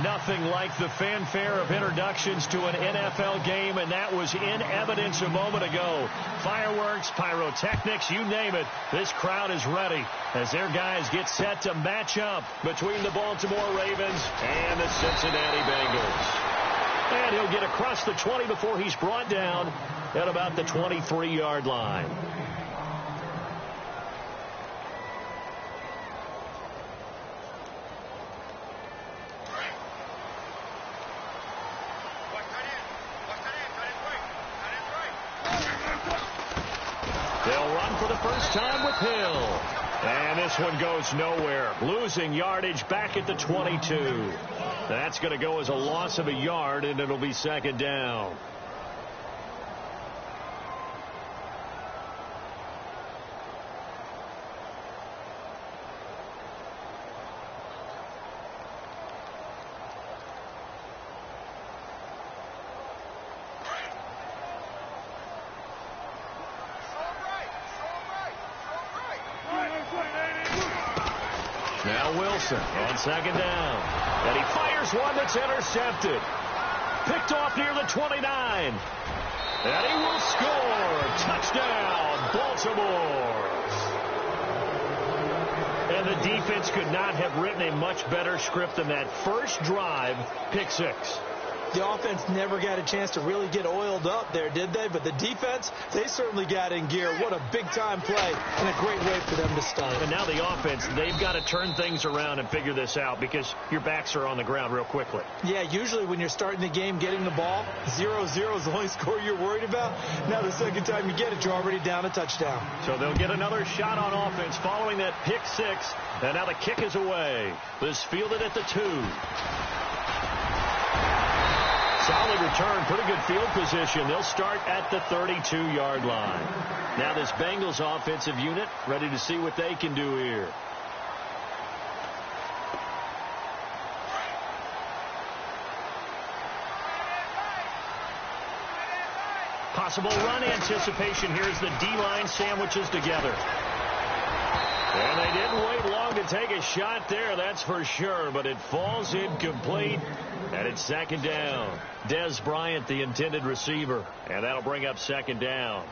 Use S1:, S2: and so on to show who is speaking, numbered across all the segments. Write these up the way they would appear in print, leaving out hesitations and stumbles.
S1: Nothing like the fanfare of introductions to an NFL game, and that was in evidence a moment ago. Fireworks, pyrotechnics, you name it. This crowd is ready as their guys get set to match up between the Baltimore Ravens and the Cincinnati Bengals. And he'll get across the 20 before he's brought down at about the 23-yard line. They'll run for the first time with Hill. And this one goes nowhere. Losing yardage back at the 22. That's going to go as a loss of a yard, and it'll be second down. Now Wilson on second down. And he fires one that's intercepted. Picked off near the 29. And he will score. Touchdown, Baltimore. And the defense could not have written a much better script than that first drive, pick six.
S2: The offense never got a chance to really get oiled up there, did they? But the defense, they certainly got in gear. What a big-time play and a great way for them to start.
S1: And now the offense, they've got to turn things around and figure this out because your backs are on the ground real quickly.
S2: Yeah, usually when you're starting the game, getting the ball, 0-0 is the only score you're worried about. Now the second time you get it, you're already down a touchdown.
S1: So they'll get another shot on offense following that pick six. And now the kick is away. This fielded at the 2. Solid return, pretty good field position. They'll start at the 32-yard line. Now this Bengals offensive unit ready to see what they can do here. Possible run anticipation here as the D-line sandwiches together. And they didn't wait long to take a shot there, that's for sure, but it falls incomplete, and it's second down. Des Bryant, the intended receiver, and that'll bring up second down.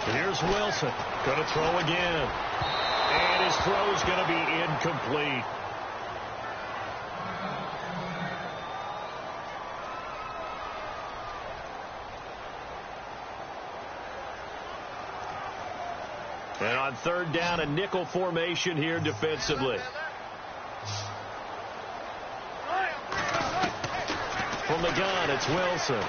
S1: Here's Wilson, going to throw again, and his throw's going to be incomplete. And on third down, a nickel formation here defensively. From the gun, it's Wilson.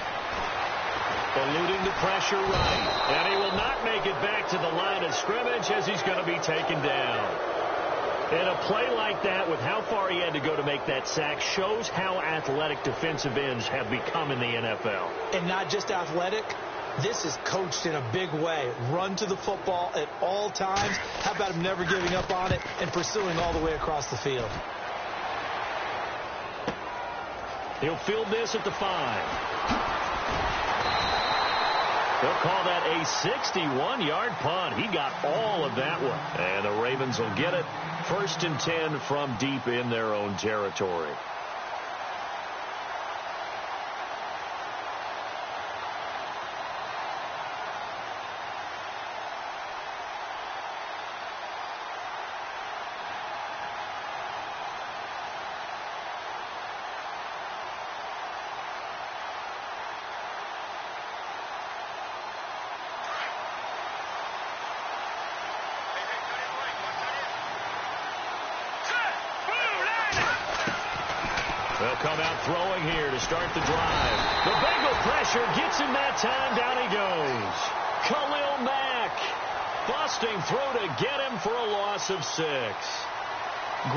S1: Eluding the pressure right. And he will not make it back to the line of scrimmage as he's going to be taken down. And a play like that, with how far he had to go to make that sack, shows how athletic defensive ends have become in the NFL.
S2: And not just athletic. This is coached in a big way. Run to the football at all times. How about him never giving up on it and pursuing all the way across the field?
S1: He'll field this at the 5. They'll call that a 61-yard punt. He got all of that one. And the Ravens will get it. 1st and 10 from deep in their own territory. They'll come out throwing here to start the drive. The Bengal pressure gets him that time. Down he goes. Khalil Mack. Busting through to get him for a loss of 6.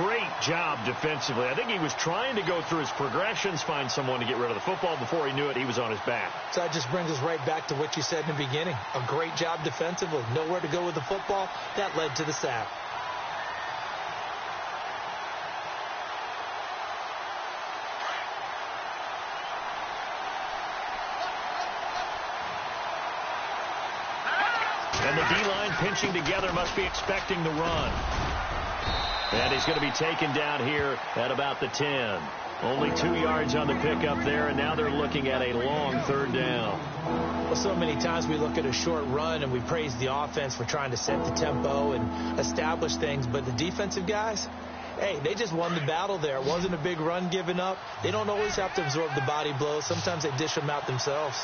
S1: Great job defensively. I think he was trying to go through his progressions, find someone to get rid of the football. Before he knew it, he was on his back.
S2: So that just brings us right back to what you said in the beginning. A great job defensively. Nowhere to go with the football. That led to the sack.
S1: And the D-line pinching together must be expecting the run. And he's going to be taken down here at about the 10. Only 2 yards on the pickup there, and now they're looking at a long third down.
S2: Well, so many times we look at a short run and we praise the offense for trying to set the tempo and establish things, but the defensive guys, hey, they just won the battle there. It wasn't a big run given up. They don't always have to absorb the body blows. Sometimes they dish them out themselves.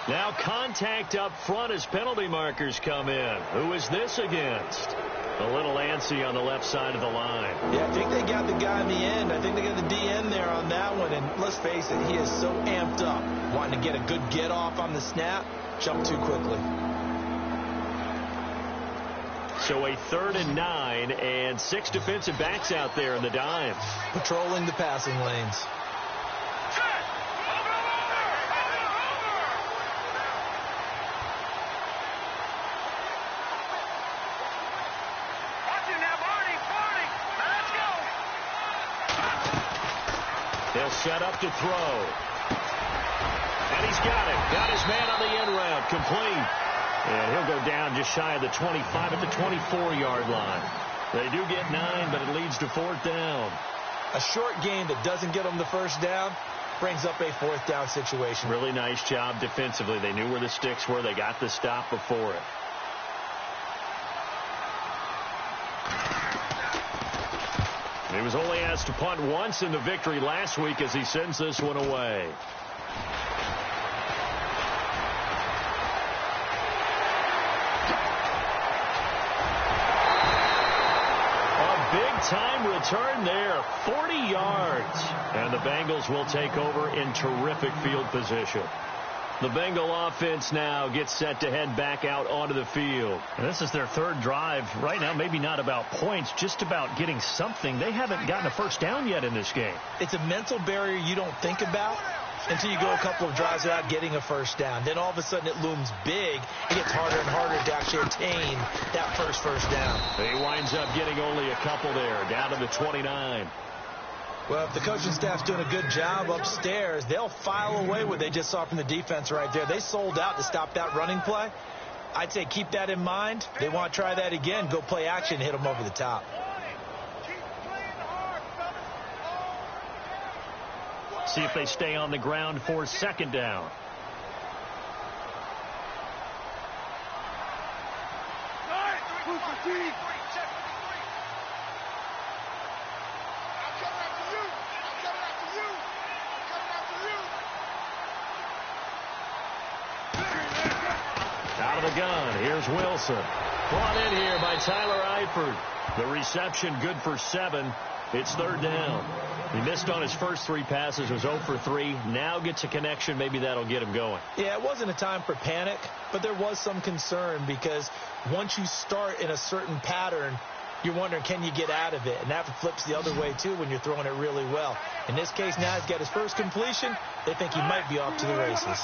S1: Now contact up front as penalty markers come in. Who is this against? A little antsy on the left side of the line.
S2: Yeah, I think they got the guy in the end. I think they got the DN there on that one. And let's face it, he is so amped up, wanting to get a good get off on the snap, jump too quickly.
S1: So a 3rd and 9 and 6 defensive backs out there in the dime.
S2: Patrolling the passing lanes.
S1: They'll set up to throw. And he's got it. Got his man on the end route. Complete. And he'll go down just shy of the 25 at the 24-yard line. They do get 9, but it leads to 4th down.
S2: A short game that doesn't get them the first down brings up a 4th down situation.
S1: Really nice job defensively. They knew where the sticks were. They got the stop before it. He was only asked to punt once in the victory last week as he sends this one away. A big-time return there, 40 yards. And the Bengals will take over in terrific field position. The Bengal offense now gets set to head back out onto the field. And this is their 3rd drive. Right now, maybe not about points, just about getting something. They haven't gotten a first down yet in this game.
S2: It's a mental barrier you don't think about until you go a couple of drives without getting a first down. Then all of a sudden it looms big. It gets harder and harder to actually attain that first down.
S1: He winds up getting only a couple there, down to the 29.
S2: Well, if the coaching staff's doing a good job upstairs, they'll file away what they just saw from the defense right there. They sold out to stop that running play. I'd say keep that in mind. They want to try that again. Go play action, hit them over the top.
S1: See if they stay on the ground for 2nd down. Out of the gun, here's Wilson. Brought in here by Tyler Eifert. The reception good for 7. It's 3rd down. He missed on his first 3 passes, was 0 for 3. Now gets a connection. Maybe that'll get him going.
S2: Yeah, it wasn't a time for panic, but there was some concern because once you start in a certain pattern, you're wondering, can you get out of it? And that flips the other way, too, when you're throwing it really well. In this case, now he's got his first completion. They think he might be off to the races.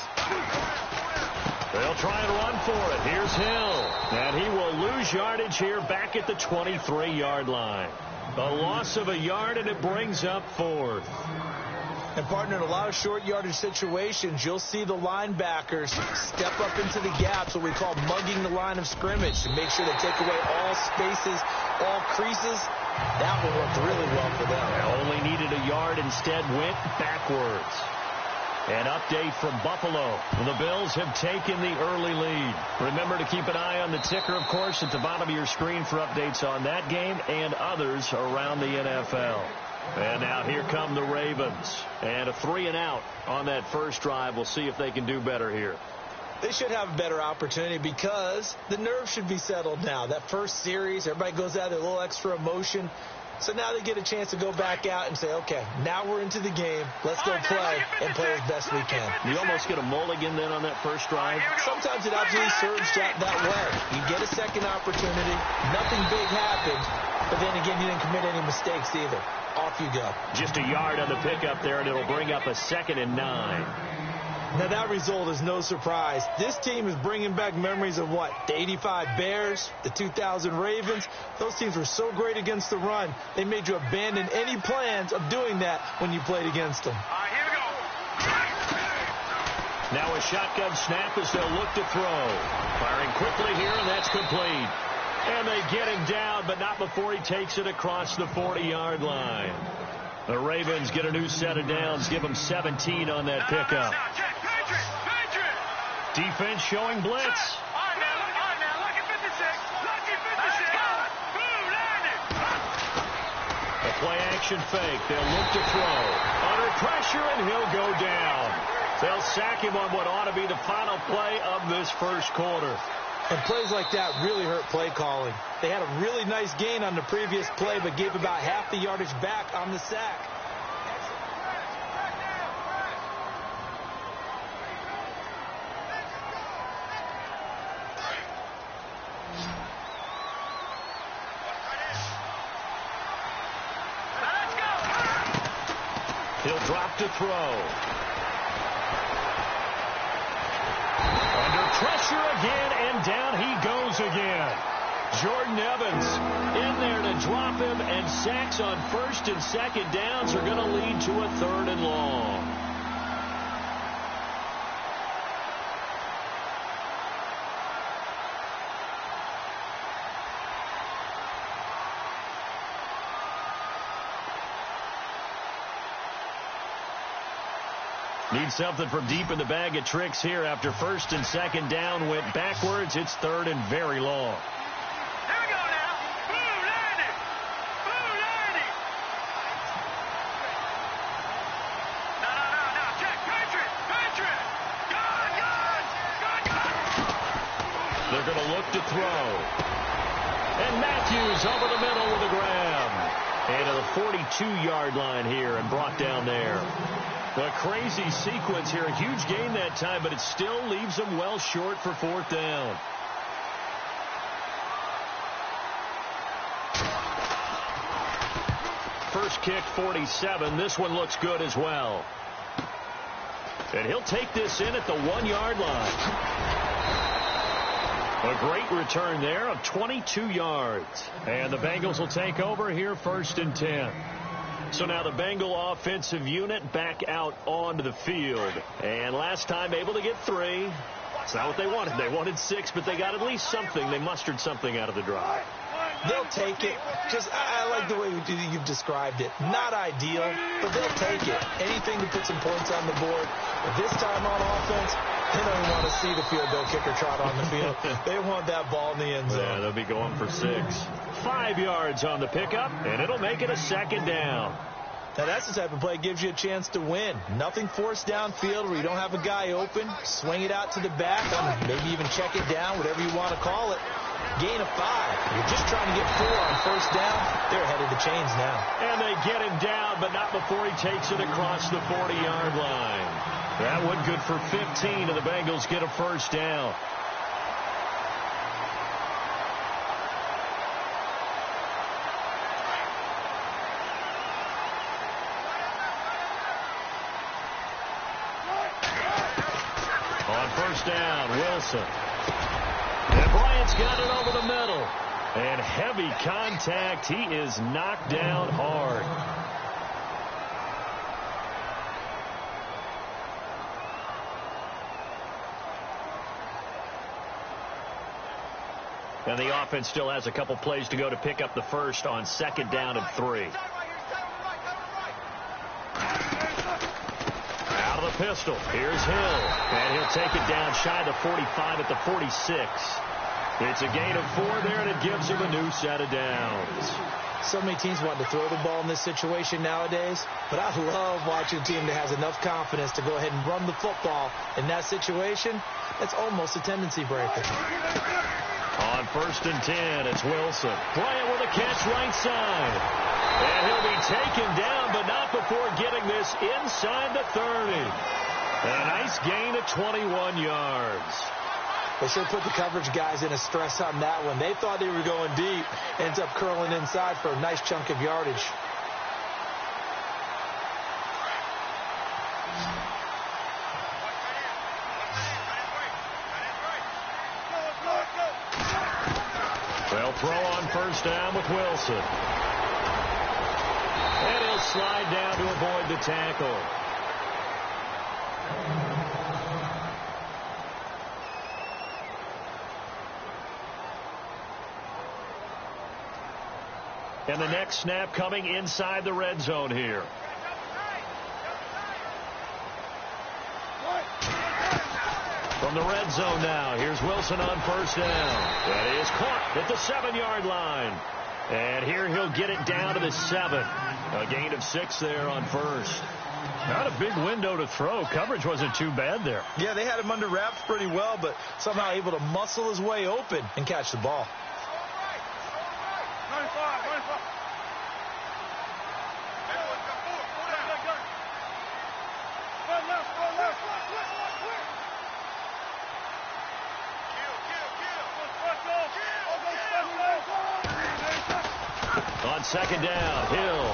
S1: They'll try and run for it. Here's Hill. And he will lose yardage here back at the 23-yard line. A loss of a yard, and it brings up 4th.
S2: And, partner, in a lot of short yardage situations, you'll see the linebackers step up into the gaps, what we call mugging the line of scrimmage, to make sure they take away all spaces, all creases. That one worked really well for them.
S1: They only needed a yard, instead went backwards. An update from Buffalo. The Bills have taken the early lead. Remember to keep an eye on the ticker, of course, at the bottom of your screen for updates on that game and others around the NFL. And now here come the Ravens. And a 3-and-out on that first drive. We'll see if they can do better here.
S2: They should have a better opportunity because the nerves should be settled now. That first series, everybody goes out with a little extra emotion. So now they get a chance to go back out and say, okay, now we're into the game. Let's go play and play as best we can.
S1: You almost get a mulligan then on that first drive?
S2: Sometimes it absolutely serves that way. You get a second opportunity. Nothing big happened. But then again, you didn't commit any mistakes either. Off you go.
S1: Just a yard on the pickup there, and it'll bring up a 2nd and 9.
S2: Now, that result is no surprise. This team is bringing back memories of what? The 85 Bears, the 2000 Ravens. Those teams were so great against the run, they made you abandon any plans of doing that when you played against them.
S3: Here we go.
S1: Now a shotgun snap as they'll look to throw. Firing quickly here, and that's complete. And they get him down, but not before he takes it across the 40-yard line. The Ravens get a new set of downs, give them 17 on that pickup. Defense showing blitz.
S3: All right, now, look at 56. Look at 56. Boom, landed.
S1: A play-action fake. They'll look to throw. Under pressure, and he'll go down. They'll sack him on what ought to be the final play of this first quarter.
S2: And plays like that really hurt play calling. They had a really nice gain on the previous play, but gave about half the yardage back on the sack.
S1: He'll drop to throw. Pressure again, and down he goes again. Jordan Evans in there to drop him, and sacks on first and second downs are going to lead to a 3rd and long. Need something from deep in the bag of tricks here after first and second down went backwards. It's 3rd and very long.
S3: Here we go now. Boom, landed. Boom, landed. No. Check. Patriot. Gun.
S1: They're going to look to throw. And Matthews over the middle with a grab. And to the 42-yard line here and brought down there. A crazy sequence here. A huge gain that time, but it still leaves them well short for 4th down. First kick, 47. This one looks good as well. And he'll take this in at the 1-yard line. A great return there of 22 yards. And the Bengals will take over here 1st and 10. So now the Bengal offensive unit back out onto the field. And last time able to get 3. It's not what they wanted. They wanted 6, but they got at least something. They mustered something out of the drive.
S2: They'll take it. I like the way you've described it. Not ideal, but they'll take it. Anything to put some points on the board. But this time on offense, they don't even want to see the field goal kicker trot on the field. They want that ball in the end zone.
S1: Yeah, they'll be going for 6. 5 yards on the pickup, and it'll make it a 2nd down.
S2: Now, that's the type of play that gives you a chance to win. Nothing forced downfield where you don't have a guy open. Swing it out to the back, maybe even check it down, whatever you want to call it. Gain of 5. You're just trying to get 4 on first down. They're ahead of the chains now.
S1: And they get him down, but not before he takes it across the 40-yard line. That one good for 15, and the Bengals get a first down. On first down, Wilson. And Bryant's got it over the middle. And heavy contact. He is knocked down hard. And the offense still has a couple plays to go to pick up the first on 2nd down and 3. Out of the pistol. Here's Hill. And he'll take it down shy of the 45 at the 46. It's a gain of 4 there, and it gives him a new set of downs.
S2: So many teams want to throw the ball in this situation nowadays, but I love watching a team that has enough confidence to go ahead and run the football in that situation. That's almost a tendency breaker.
S1: On 1st and 10, it's Wilson. Bryant with a catch right side. And he'll be taken down, but not before getting this inside the 30. And a nice gain of 21 yards.
S2: They sure put the coverage guys in a stress on that one. They thought they were going deep. Ends up curling inside for a nice chunk of yardage.
S1: first down with Wilson. And he'll slide down to avoid the tackle. And the next snap coming inside the red zone here. From the red zone now, here's Wilson on first down. That is caught at the 7-yard line. And here he'll get it down to the 7. A gain of 6 there on first. Not a big window to throw. Coverage wasn't too bad there.
S2: Yeah, they had him under wraps pretty well, but somehow able to muscle his way open and catch the ball.
S1: On second down, Hill.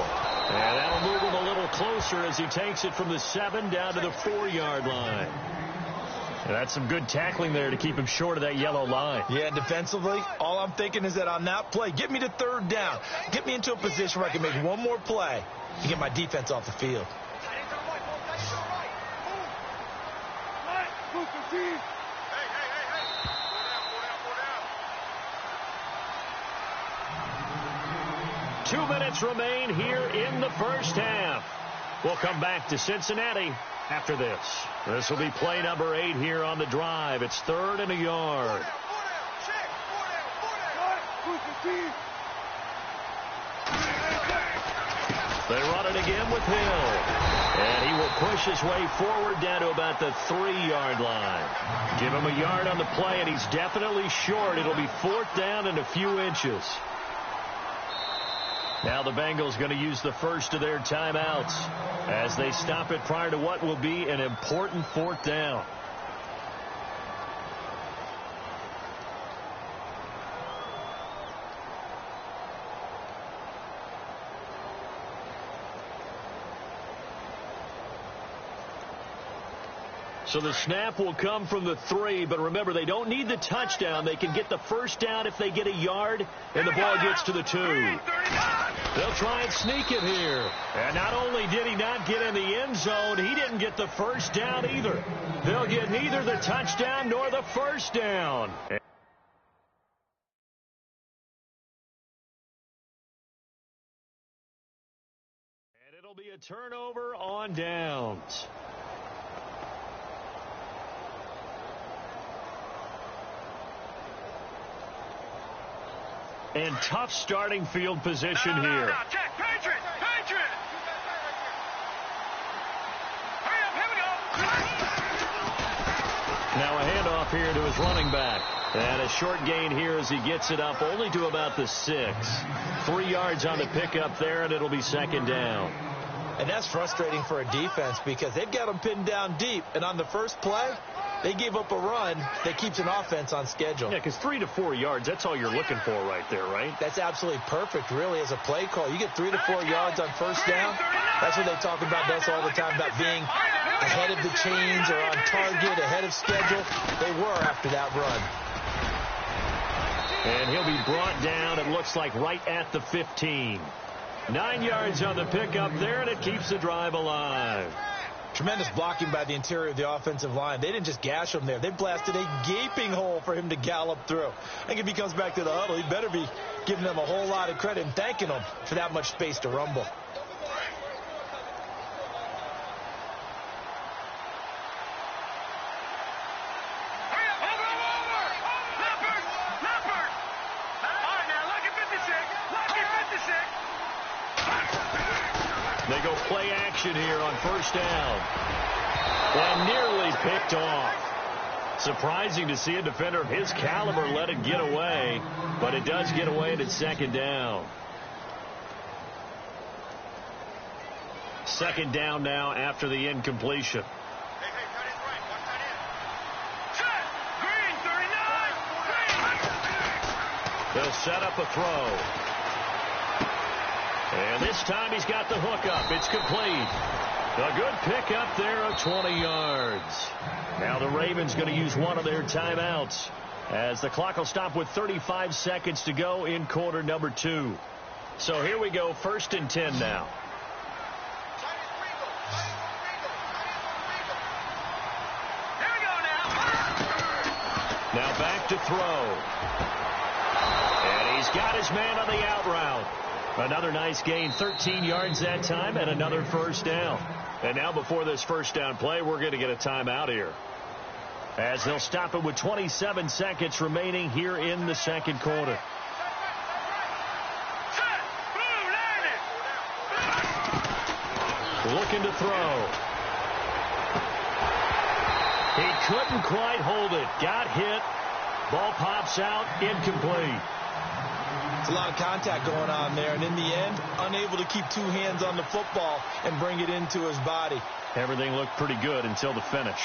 S1: And that'll move him a little closer as he takes it from the 7 down to the 4-yard line. And that's some good tackling there to keep him short of that yellow line.
S2: Yeah, defensively, all I'm thinking is that on that play, get me to third down. Get me into a position where I can make one more play and get my defense off the field.
S1: Two minutes remain here in the first half. We'll come back to Cincinnati after this. This will be play number 8 here on the drive. It's 3rd and a yard. They run it again with Hill. And he will push his way forward down to about the 3-yard line. Give him a yard on the play, and he's definitely short. It'll be 4th down and a few inches. Now the Bengals going to use the first of their timeouts as they stop it prior to what will be an important 4th down. So the snap will come from the 3, but remember, they don't need the touchdown. They can get the first down if they get a yard, and the ball gets to the 2. They'll try and sneak it here. And not only did he not get in the end zone, he didn't get the first down either. They'll get neither the touchdown nor the first down. And it'll be a turnover on downs. And tough starting field position here.
S3: Check. Patriot. Hurry up, here we go.
S1: Now a handoff here to his running back. And a short gain here as he gets it up only to about the 6. 3 yards on the pickup there, and it'll be 2nd down.
S2: And that's frustrating for a defense because they've got them pinned down deep. And on the first play, they gave up a run that keeps an offense on schedule.
S1: Yeah, because 3 to 4 yards, that's all you're looking for right there, right?
S2: That's absolutely perfect, really, as a play call. You get 3 to 4 yards on first down. That's what they talk about us all the time, about being ahead of the chains or on target, ahead of schedule. They were after that run.
S1: And he'll be brought down, it looks like, right at the 15. 9 yards on the pickup there, and it keeps the drive alive.
S2: Tremendous blocking by the interior of the offensive line. They didn't just gash him there. They blasted a gaping hole for him to gallop through. I think if he comes back to the huddle, he better be giving them a whole lot of credit and thanking them for that much space to rumble.
S1: They go play action here on first down. And nearly picked off. Surprising to see a defender of his caliber let it get away, but it does get away and it's 2nd down. 2nd down now after the incompletion. They'll set up a throw. And this time he's got the hook up. It's complete. A good pickup there of 20 yards. Now the Ravens going to use one of their timeouts. as the clock will stop with 35 seconds to go in quarter number 2. So here we go, 1st and 10 now.
S3: Here we go now.
S1: Now back to throw. And he's got his man on the out route. Another nice gain, 13 yards that time, and another first down. And now before this first down play, we're going to get a timeout here, as they'll stop it with 27 seconds remaining here in the second quarter. Looking to throw. He couldn't quite hold it. Got hit. Ball pops out. Incomplete.
S2: It's a lot of contact going on there, and in the end, unable to keep 2 hands on the football and bring it into his body.
S1: Everything looked pretty good until the finish.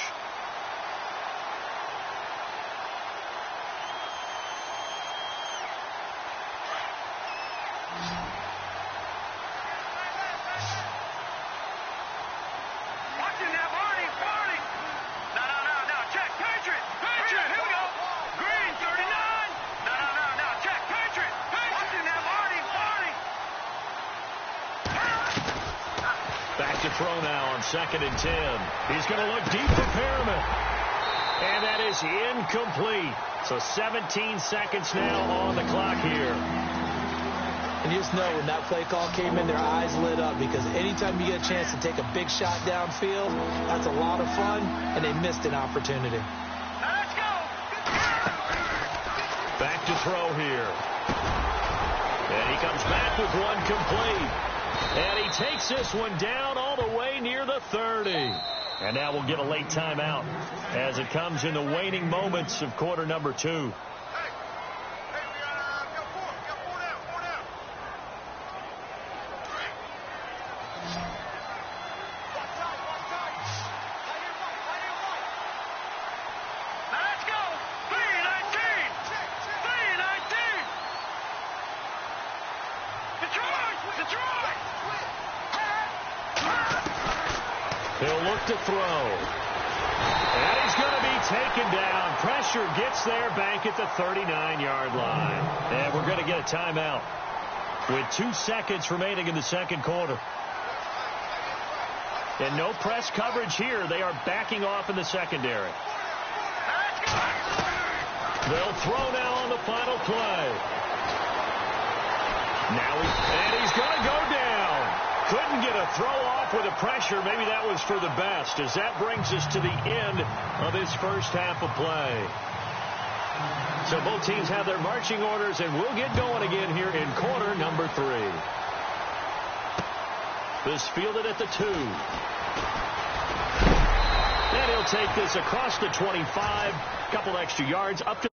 S1: Back to throw now on 2nd and 10. He's going to look deep for Perriman. And that is incomplete. So 17 seconds now on the clock here.
S2: And you just know when that play call came in, their eyes lit up, because anytime you get a chance to take a big shot downfield, that's a lot of fun, and they missed an opportunity.
S3: Let's go.
S1: Back to throw here. And he comes back with one complete. And he takes this one down all the way near the 30. And now we'll get a late timeout as it comes in the waning moments of quarter number 2. He'll look to throw. And he's going to be taken down. Pressure gets there back at the 39-yard line. And we're going to get a timeout with 2 seconds remaining in the second quarter. And no press coverage here. They are backing off in the secondary. They'll throw now on the final play. And he's going to go down. Couldn't get a throw off with the pressure. Maybe that was for the best, as that brings us to the end of this first half of play. So both teams have their marching orders, and we'll get going again here in quarter number 3. This fielded at the 2. And he'll take this across the 25. Couple extra yards up to